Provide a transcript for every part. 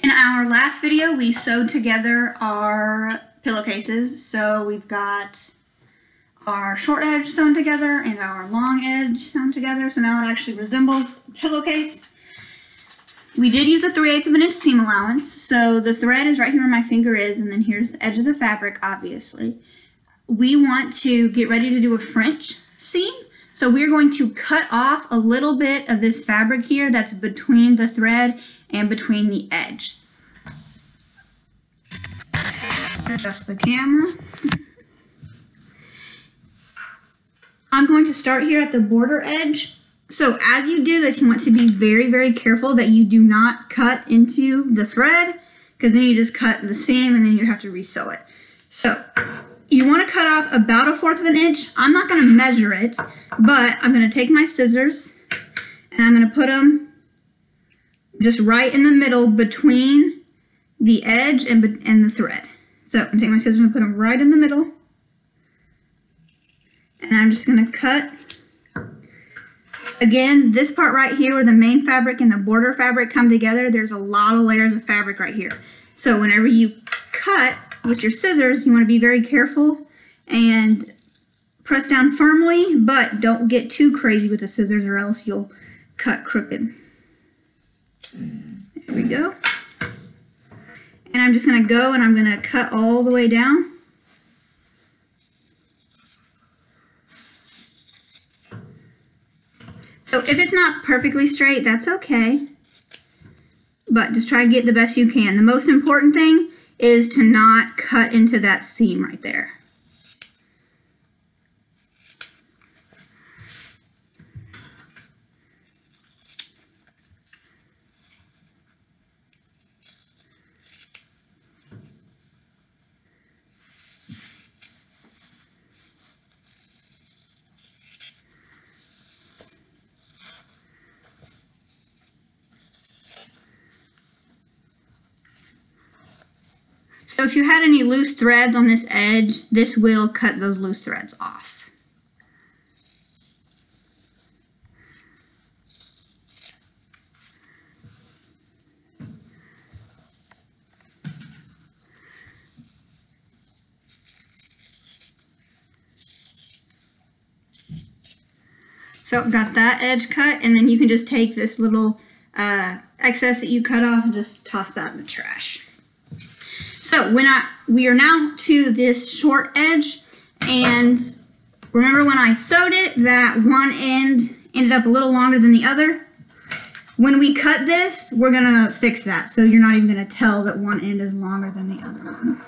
In our last video, we sewed together our pillowcases. So we've got our short edge sewn together and our long edge sewn together. So now it actually resembles a pillowcase. We did use a 3/8 of an inch seam allowance. So the thread is right here where my finger is, and then here's the edge of the fabric, obviously. We want to get ready to do a French seam. So we're going to cut off a little bit of this fabric here that's between the thread and between the edge. Adjust the camera. I'm going to start here at the border edge. So as you do this, you want to be very, very careful that you do not cut into the thread, because then you just cut the seam and then you have to resew it. So you want to cut off about 1/4 of an inch. I'm not going to measure it, but I'm going to take my scissors and I'm going to put them just right in the middle between the edge and the thread. So I'm taking my scissors and put them right in the middle. And I'm just going to cut. Again, this part right here where the main fabric and the border fabric come together, there's a lot of layers of fabric right here. So whenever you cut with your scissors, you want to be very careful and press down firmly, but don't get too crazy with the scissors or else you'll cut crooked. There we go. And I'm just going to go and I'm going to cut all the way down. So if it's not perfectly straight, that's okay. But just try to get the best you can. The most important thing is to not cut into that seam right there. So if you had any loose threads on this edge, this will cut those loose threads off. So I've got that edge cut, and then you can just take this little excess that you cut off and just toss that in the trash. So we are now to this short edge, and remember when I sewed it, that one end ended up a little longer than the other. When we cut this, we're gonna fix that, so you're not even gonna tell that one end is longer than the other one.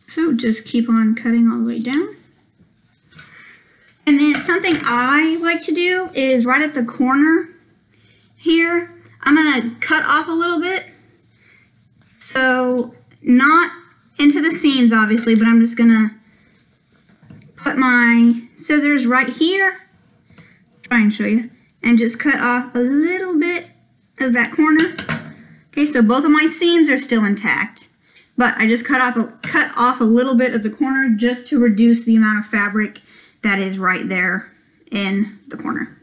So just keep on cutting all the way down. And then something I like to do is right at the corner here, I'm going to cut off a little bit. So not into the seams obviously, but I'm just going to put my scissors right here, try and show you, and just cut off a little bit of that corner. Okay, so both of my seams are still intact. But I just cut off a little bit of the corner just to reduce the amount of fabric that is right there in the corner.